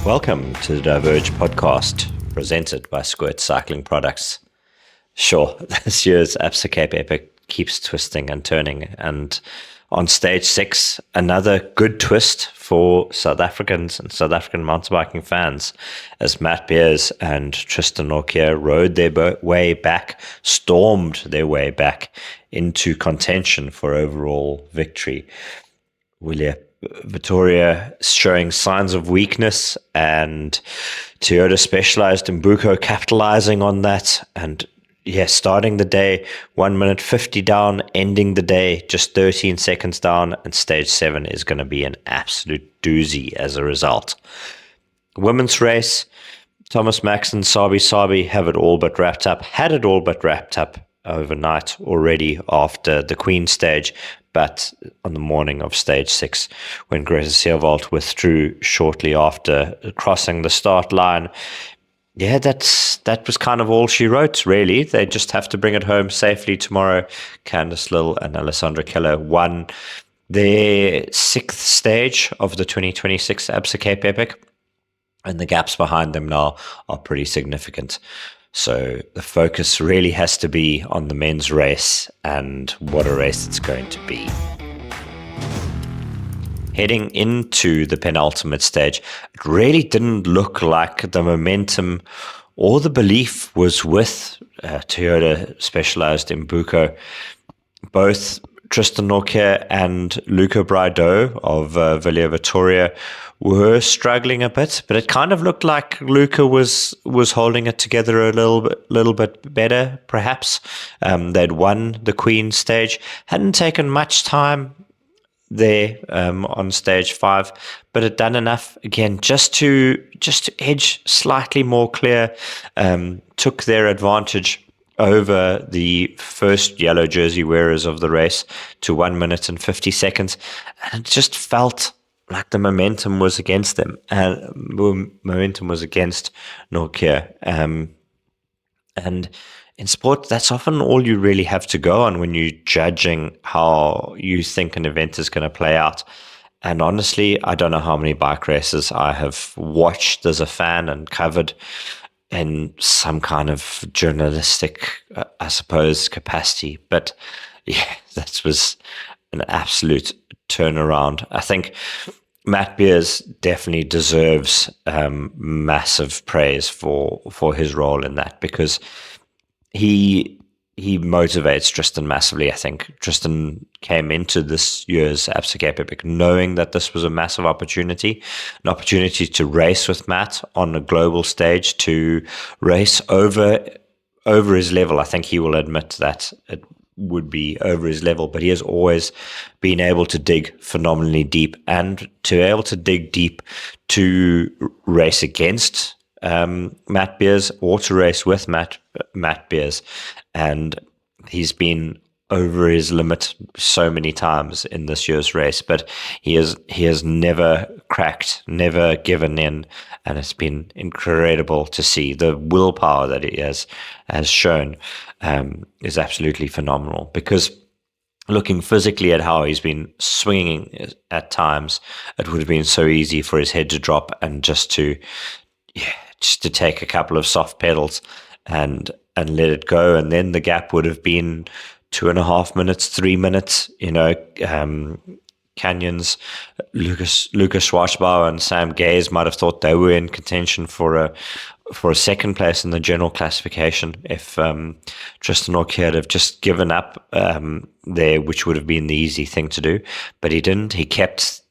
Welcome to the Diverge podcast, presented by Schoor Cycling Products. Sure, this year's Absa Cape Epic keeps twisting and turning, and on stage 6, another good twist for South Africans and South African mountain biking fans, as Matt Beers and Tristan Nortje rode their way back, stormed their way back into contention for overall victory. Wilier Vittoria showing signs of weakness, and Toyota Specialized Imbuko capitalizing on that, and starting the day 1 minute 50 down, ending the day just 13 seconds down, and stage 7 is going to be an absolute doozy as a result. Women's race, Thömus Maxon Sabi Sabi had it all but wrapped up overnight already after the Queen stage, but on the morning of stage 6, when Greta Seiwald withdrew shortly after crossing the start line, that was kind of all she wrote, really. They just have to bring it home safely tomorrow. Candice, Lill, and Alessandra Keller won their 6th stage of the 2026 Absa Cape Epic, and the gaps behind them now are pretty significant. So the focus really has to be on the men's race, and what a race it's going to be. Heading into the penultimate stage, it really didn't look like the momentum or the belief was with Toyota Specialized Imbuko. Both Tristan Nortje and Luca Braidot of Wilier Vittoria were struggling a bit, but it kind of looked like Luca was holding it together a little bit better, perhaps. They'd won the Queen stage, hadn't taken much time there on stage 5, but had done enough again just to edge slightly more clear. Took their advantage over the first yellow jersey wearers of the race to 1 minute and 50 seconds, and it just felt like the momentum was against them, and momentum was against Nortje. And in sport, that's often all you really have to go on when you're judging how you think an event is going to play out. And honestly, I don't know how many bike races I have watched as a fan and covered in some kind of journalistic, I suppose, capacity. But yeah, that was an absolute turnaround. I think Matt Beers definitely deserves massive praise for his role in that, because he motivates Tristan massively. I think Tristan came into this year's Absa Cape Epic knowing that this was a massive opportunity, an opportunity to race with Matt on a global stage, to race over his level. I think he will admit that it would be over his level, but he has always been able to dig phenomenally deep, and to be able to dig deep to race against Matt Beers or to race with Matt Beers. And he's been over his limit so many times in this year's race, but he has never cracked, never given in, and it's been incredible to see. The willpower that he has shown is absolutely phenomenal, because looking physically at how he's been swinging at times, it would have been so easy for his head to drop and just to take a couple of soft pedals and let it go, and then the gap would have been 2.5 minutes, 3 minutes. Canyons, Luca Schwarzbauer and Sam Gaze might have thought they were in contention for a second place in the general classification if Tristan Nortje had have just given up there, which would have been the easy thing to do. But he didn't. He kept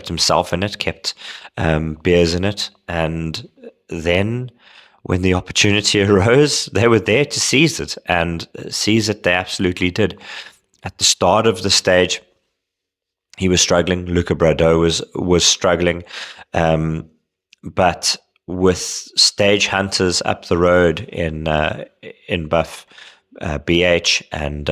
himself in it, kept Beers in it, and then when the opportunity arose, they were there to seize it, and seize it they absolutely did. At the start of the stage, he was struggling. Luca Braidot was struggling, but with stage hunters up the road in Buff, BH and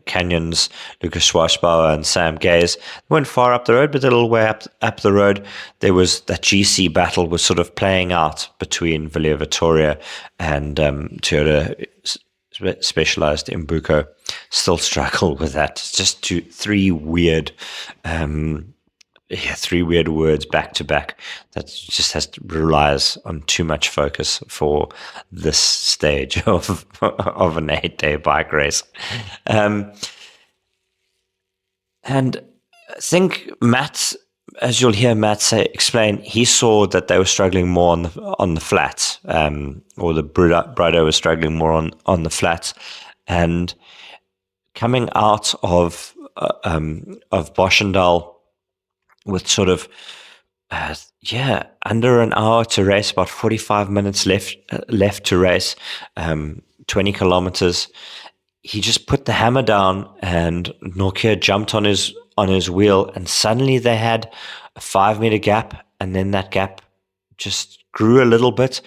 Canyons, Luca Schwarzbauer and Sam Gaze went far up the road, but a little way up the road, there was that GC battle was sort of playing out between Wilier Vittoria and Toyota Specialized Imbuko. Still struggle with that. It's just 3 weird three weird words back to back. That just relies on too much focus for this stage of an 8-day bike race. And I think Matt, as you'll hear Matt explain, he saw that they were struggling more on the flats, or the Braidot was struggling more on the flats, and coming out of Boschendal with sort of under an hour to race, about 45 minutes left to race, 20 kilometers. He just put the hammer down, and Nortje jumped on his wheel, and suddenly they had a 5-meter gap, and then that gap just grew a little bit.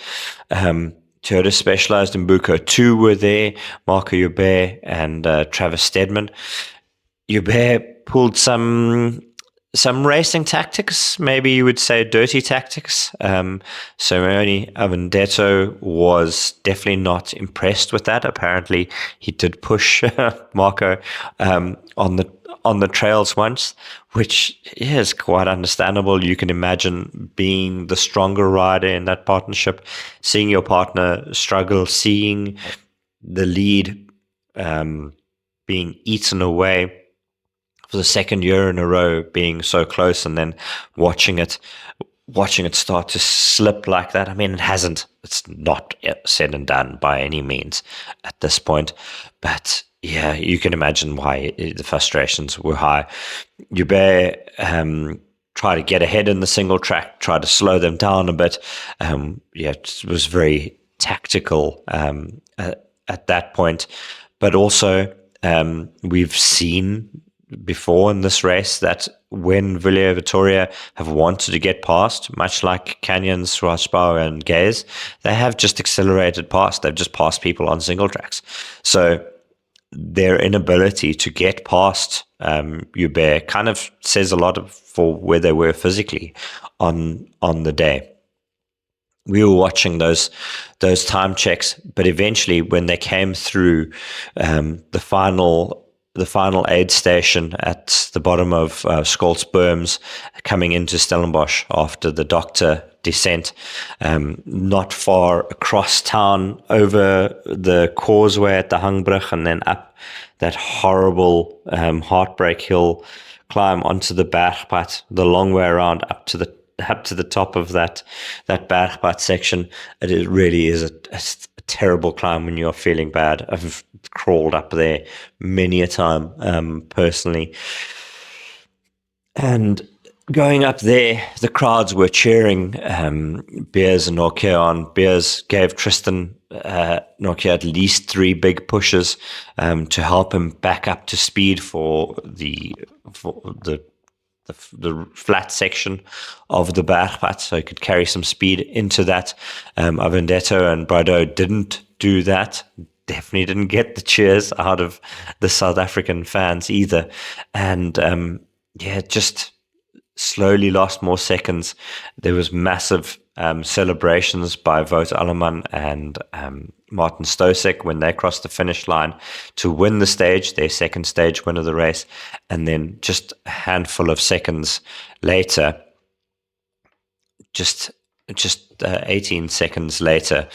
Toyota Specialized Imbuko 2 were there, Marco Joubert and Travis Steadman. Joubert pulled some racing tactics, maybe you would say dirty tactics. Simone Avondetto was definitely not impressed with that. Apparently, he did push Marco on the trails once, which is quite understandable. You can imagine being the stronger rider in that partnership, seeing your partner struggle, seeing the lead being eaten away for the second year in a row, being so close, and then watching it start to slip like that. I mean, it's not said and done by any means at this point, but yeah, you can imagine why the frustrations were high. Joubert tried to get ahead in the single track, tried to slow them down a bit. It was very tactical at that point, but also we've seen before in this race that when Wilier Vittoria have wanted to get past, much like Canyons, Schwarzbauer and Gaze, they have just accelerated past. They've just passed people on single tracks. So their inability to get past Joubert kind of says a lot for where they were physically on the day. We were watching those time checks, but eventually when they came through the final aid station at the bottom of Scholz Berms, coming into Stellenbosch after the doctor descent, not far across town over the causeway at the Hangbrug, and then up that horrible heartbreak hill climb onto the Bergpad, the long way around up to the top of that Bergpad section. It really is a terrible climb when you're feeling bad. I've crawled up there many a time personally, and going up there, the crowds were cheering Beers and Nortje on. Beers gave Tristan Nortje at least 3 big pushes to help him back up to speed for the flat section of the Bergpad, so he could carry some speed into that. Avondetto and Braidot didn't do that. Definitely didn't get the cheers out of the South African fans either. And just slowly lost more seconds. There was massive celebrations by Wout Alleman and Martin Stosek when they crossed the finish line to win the stage, their second stage win of the race. And then just a handful of seconds later, just 18 seconds later,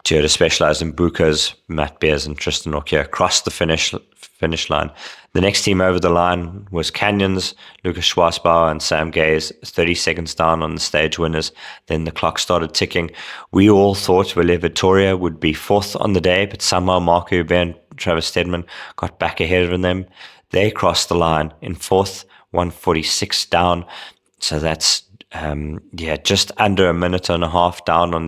Toyota Specialized Imbuko's Matt Beers and Tristan Nortje crossed the finish line. The next team over the line was Canyons, Luca Schwarzbauer and Sam Gaze, 30 seconds down on the stage winners. Then the clock started ticking. We all thought Wilier Vittoria would be 4th on the day, but somehow Marco Joubert and Travis Steadman got back ahead of them. They crossed the line in 4th, 1:46 down. So that's just under a minute and a half down on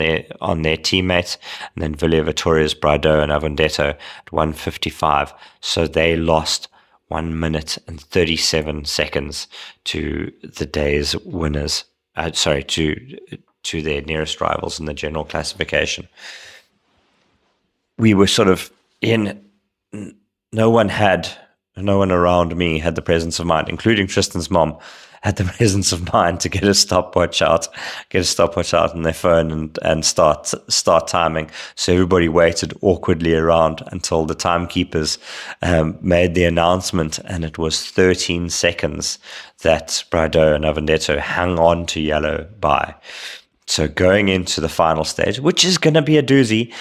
their teammates, and then Wilier Vittoria's Braidot and Avondetto at 1:55. So they lost 1 minute and 37 seconds to the day's winners. To their nearest rivals in the general classification. We were sort of no one around me had the presence of mind, including Tristan's mom, had the presence of mind to get a stopwatch out on their phone and start timing. So everybody waited awkwardly around until the timekeepers made the announcement, and it was 13 seconds that Braidot and Avondetto hung on to yellow by. So going into the final stage, which is going to be a doozy,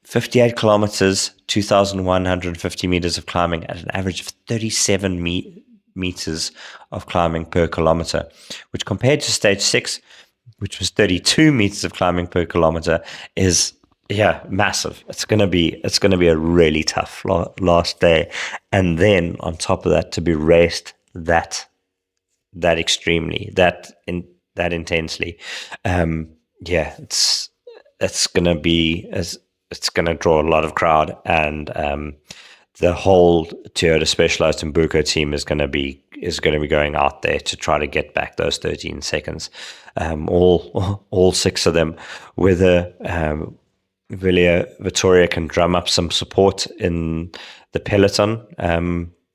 58 kilometers, 2,150 meters of climbing at an average of 37 meters of climbing per kilometer, which compared to stage 6, which was 32 meters of climbing per kilometer, is massive. It's going to be a really tough last day, and then on top of that, to be raced that extremely, that intensely, it's going to draw a lot of crowd, and the whole Toyota Specialized Imbuko team is going to be going out there to try to get back those 13 seconds. All 6 of them, whether Wilier Vittoria can drum up some support in the peloton,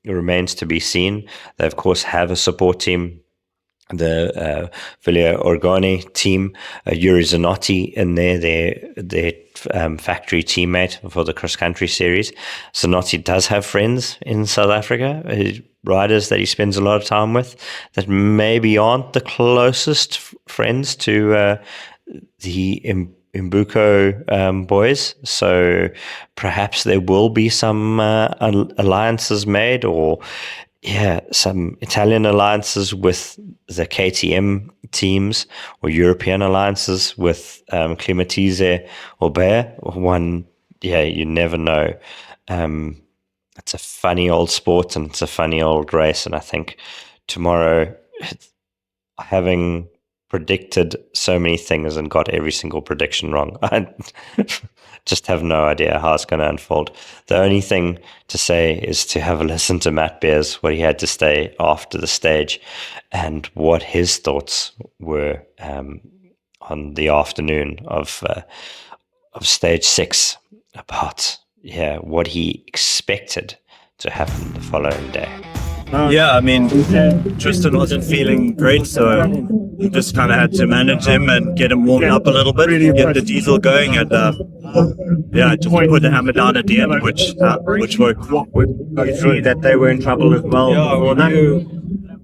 remains to be seen. They of course have a support team, the Wilier Orgone team, Yuri Zanotti in there, their factory teammate for the cross-country series. Zanotti does have friends in South Africa, riders that he spends a lot of time with, that maybe aren't the closest friends to the Imbuko boys. So perhaps there will be some alliances made, or some Italian alliances with the KTM teams, or European alliances with Climatize or Bayer. You never know. It's a funny old sport, and it's a funny old race. And I think tomorrow, having predicted so many things and got every single prediction wrong, I just have no idea how it's going to unfold. The only thing to say is to have a listen to Matt Beers, what he had to say after the stage, and what his thoughts were on the afternoon of stage 6 about what he expected to happen the following day. I mean, Tristan wasn't feeling great, so we just kind of had to manage him and get him warmed up a little bit, get the diesel going, and just put the hammer down at the end, which worked. You see that they were in trouble as well.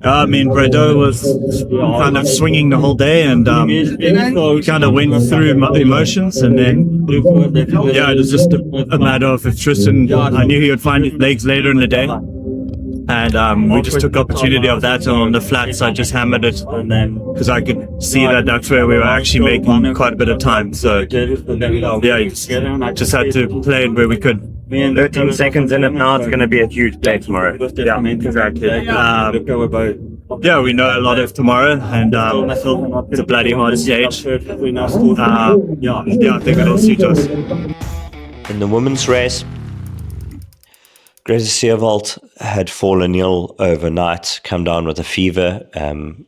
I mean, Braidot was kind of swinging the whole day, and kind of went through emotions, and then it was just a matter of if Tristan, I knew he would find his legs later in the day. And we just took opportunity of that. On the flats, I just hammered it, because I could see that that's where we were actually making quite a bit of time. So just had to play it where we could. 13 seconds in it now, it's going to be a huge day tomorrow. Yeah, exactly. We know a lot of tomorrow, and it's a bloody hard stage. I think it'll suit us. In the women's race, Greta Seiwald had fallen ill overnight, come down with a fever, and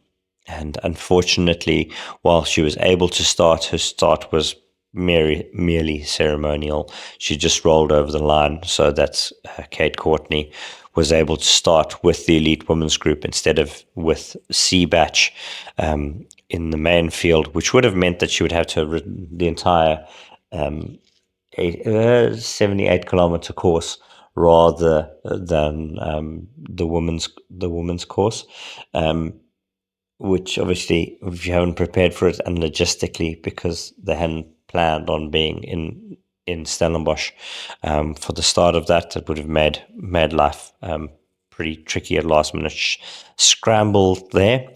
unfortunately, while she was able to start, her start was merely ceremonial. She just rolled over the line so that Kate Courtney was able to start with the elite women's group instead of with C batch in the main field, which would have meant that she would have to have ridden the entire 78 kilometer course rather than the women's course, which obviously, if you haven't prepared for it, and logistically, because they hadn't planned on being in Stellenbosch for the start of that, it would have made life pretty tricky at last minute scramble there.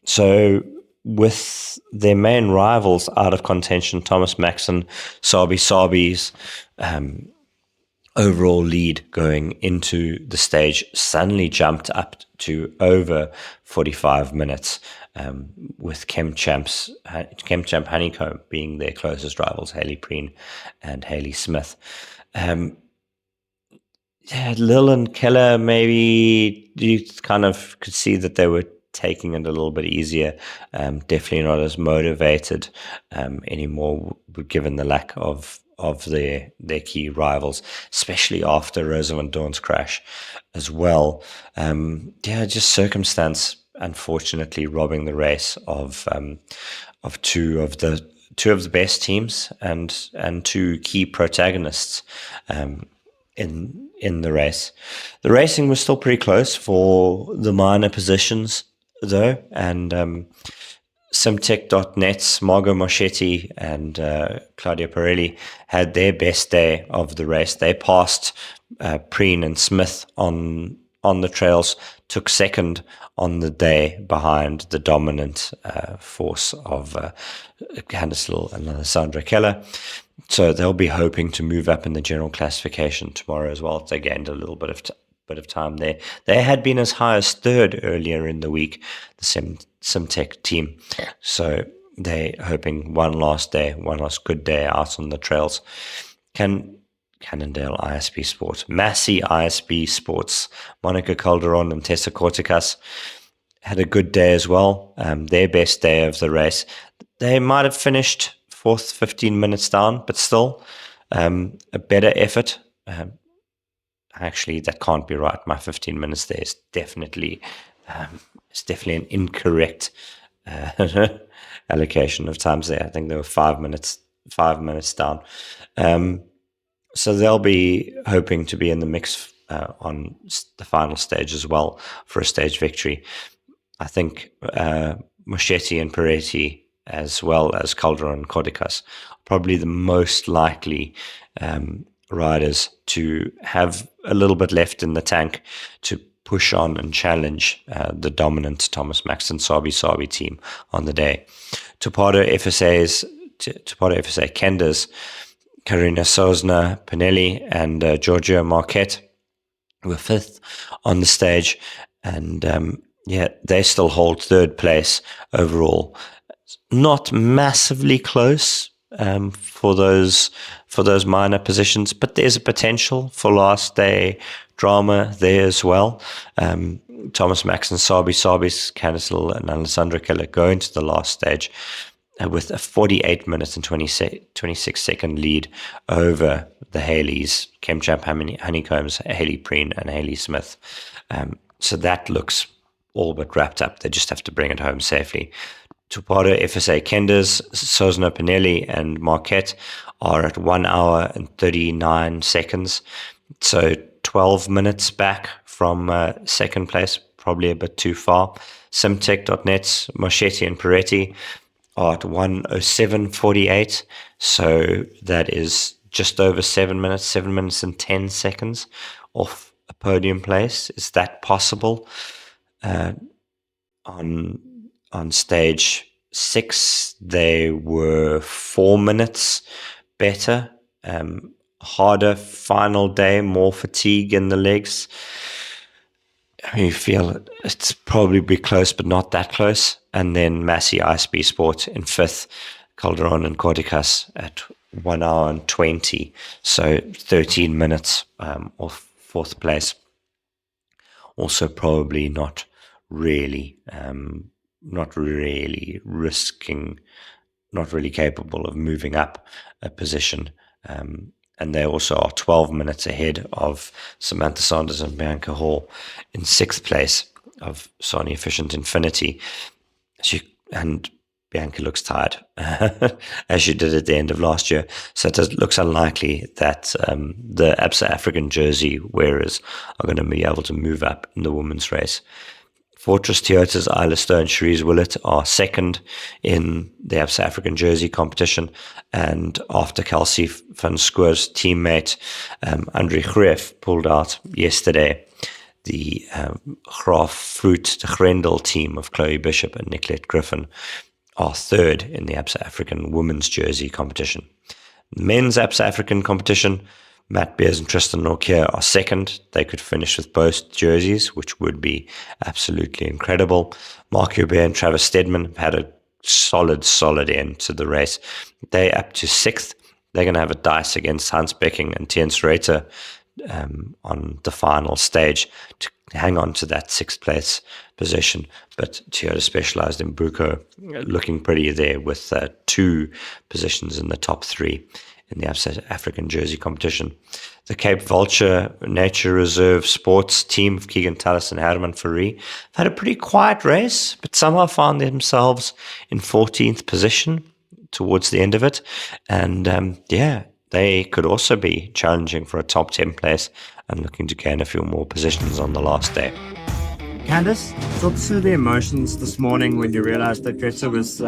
So with their main rivals out of contention, Thömus Maxon Sabi Sabi's overall lead going into the stage suddenly jumped up to over 45 minutes, with Chemchamp Honeycomb being their closest rivals, Hayley, Preen and Hayley Smith. Lill and Keller, maybe you kind of could see that they were taking it a little bit easier, definitely not as motivated anymore, given the lack of their key rivals, especially after Rosa van Doorn's crash as well. Just circumstance unfortunately robbing the race of two of the best teams and two key protagonists in the race. The racing was still pretty close for the minor positions, though, and Simtech.net's Margot Moschetti and Claudia Pirelli had their best day of the race. They passed Preen and Smith on the trails, took second on the day behind the dominant force of Candice, Lill and Alessandra Keller. So they'll be hoping to move up in the general classification tomorrow as well. They gained a little bit of time there. They had been as high as third earlier in the week, the Simtech team. So they're hoping one last good day out on the trails. Cannondale ISP Sports, Massey ISP Sports, Monica Calderon and Tessa Corticas had a good day as well. Their best day of the race. They might have finished fourth, 15 minutes down, but still a better effort. Actually, that can't be right. My 15 minutes there is definitely an incorrect allocation of times there. I think there were 5 minutes down. So they'll be hoping to be in the mix on the final stage as well for a stage victory. I think Moschetti and Peretti, as well as Calderon and Corticas, probably the most likely riders to have a little bit left in the tank to push on and challenge the dominant Thömus Maxon Sabi Sabi team on the day. Torpado FSA Kenda's Karina Sosna-Pinele and Giorgio Marquette were fifth on the stage, and they still hold third place overall. Not massively close for those minor positions, but there's a potential for last day drama there as well. Thömus Maxon Sabi Sabi's Candice, Lill and Alessandra Keller go into the last stage with a 48 minutes and 26 second lead over the Hayleys, Chemchamp Honeycombs, Hayley Preen and Hayley Smith. So that looks all but wrapped up. They just have to bring it home safely. Torpado FSA Kenda's Sosna-Pinele and Marquette are at 1 hour and 39 seconds. So 12 minutes back from second place, probably a bit too far. Simtech.net's Moschetti and Peretti are at 1:07:48. So that is just over 7 minutes and 10 seconds off a podium place. Is that possible? On stage 6, they were 4 minutes better. Harder final day, more fatigue in the legs. You feel it's probably be close, but not that close. And then Massey ISP Sport in 5th, Calderon and Corticas at 1 hour and 20. So 13 minutes off 4th place. Also probably not really capable of moving up a position. And they also are 12 minutes ahead of Samantha Sanders and Bianca Hall in 6th place of Sony Efficient Infinity. And Bianca looks tired, as she did at the end of last year. So it looks unlikely that the Absa African jersey wearers are going to be able to move up in the women's race. Fortress Toyota's Isla Stowe and Cherise Willett are second in the Absa African jersey competition. And after Kelsey van Schoor's teammate, Andre Greef, pulled out yesterday, the Graaf Fruit, the Grendel team of Chloe Bishop and Nicolette Griffin are third in the Absa African women's jersey competition. Men's Absa African competition, Matt Beers and Tristan Nortje are second. They could finish with both jerseys, which would be absolutely incredible. Mark Hubert and Travis Stedman had a solid end to the race. They're up to 6th. They're going to have a dice against Hans Becking and Tiens Reiter on the final stage to hang on to that 6th place position. But Toyota Specialized Imbuko looking pretty there with 2 positions in the top 3 in the South African jersey competition. The Cape Vulture Nature Reserve sports team of Keegan Tallis and Herman Fourie had a pretty quiet race, but somehow found themselves in 14th position towards the end of it. And they could also be challenging for a top 10 place and looking to gain a few more positions on the last day. Candice, talk us through the emotions this morning when you realized that Greta was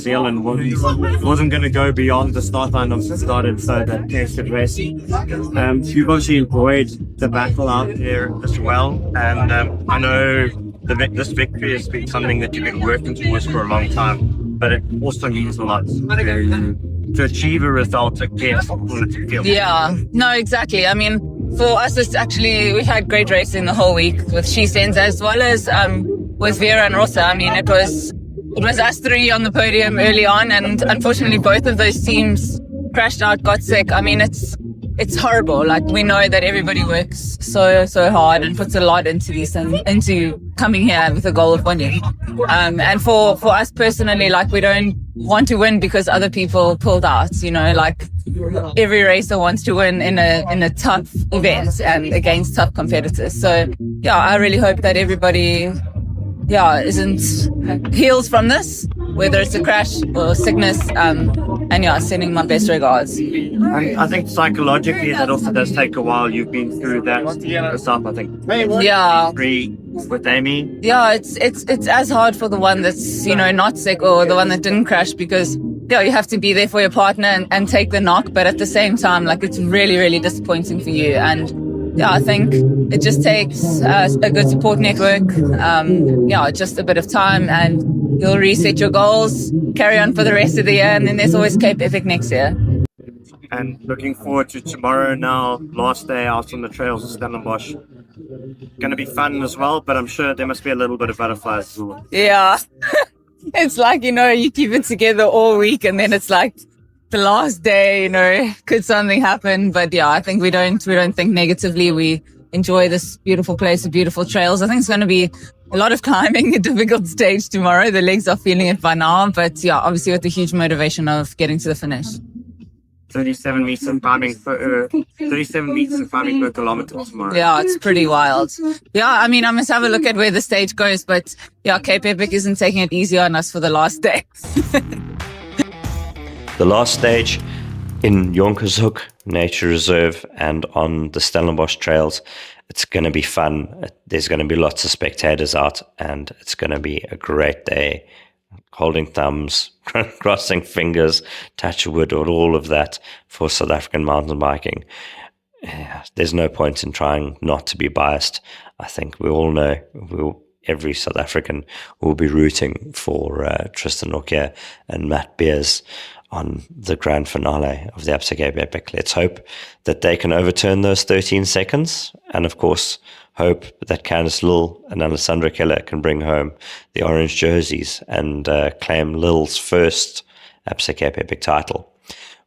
ill and wasn't going to go beyond the start line of the started, so that tested race. You've obviously enjoyed the battle out there as well, and I know this victory has been something that you've been working towards for a long time, but it also means a lot to achieve a result against quality field. Yeah, no, exactly. I mean, for us, it's actually, we had great racing the whole week with She-Sense as well as with Vera and Rosa. I mean, it was us three on the podium early on, and unfortunately both of those teams crashed out, got sick. I mean, it's horrible. Like, we know that everybody works so hard and puts a lot into this and into coming here with the goal of winning. And for us personally, like, we don't want to win because other people pulled out, you know, like every racer wants to win in a tough event and against tough competitors. So yeah, I really hope that everybody heals from this, whether it's a crash or sickness, and sending my best regards. I think psychologically that also does take a while. You've been through that yourself, I think. Yeah. With Amy. Yeah, it's as hard for the one that's, you know, not sick or the one that didn't crash, because you have to be there for your partner and take the knock, but at the same time, like, it's really, really disappointing for you. And I think it just takes a good support network, just a bit of time, and you'll reset your goals, carry on for the rest of the year, and then there's always Cape Epic next year. And looking forward to tomorrow now, last day out on the trails of Stellenbosch. Going to be fun as well, but I'm sure there must be a little bit of butterflies as well. Yeah. It's like, you know, you keep it together all week, and then it's like the last day, you know, could something happen? But yeah, I think we don't think negatively. We enjoy this beautiful place, the beautiful trails. I think it's going to be a lot of climbing, a difficult stage tomorrow. The legs are feeling it by now, but yeah, obviously with the huge motivation of getting to the finish. 37 meters of climbing per kilometer tomorrow. Yeah, it's pretty wild. Yeah, I mean, I must have a look at where the stage goes, but yeah, Cape Epic isn't taking it easy on us for the last day. The last stage in Jonkershoek Nature Reserve and on the Stellenbosch trails, it's going to be fun. There's going to be lots of spectators out, and it's going to be a great day. Holding thumbs, crossing fingers, touch wood, or all of that for South African mountain biking. There's no point in trying not to be biased. I think we all know every South African will be rooting for Tristan and Matt Beers on the grand finale of the Absa Cape Epic. Let's hope that they can overturn those 13 seconds, and of course hope that Candice, Lill and Alessandra Keller can bring home the orange jerseys and claim Lill's first Absa Cape Epic title.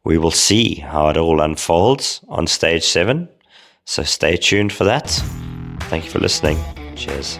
We will see how it all unfolds on stage 7, so stay tuned for that. Thank you for listening. Cheers.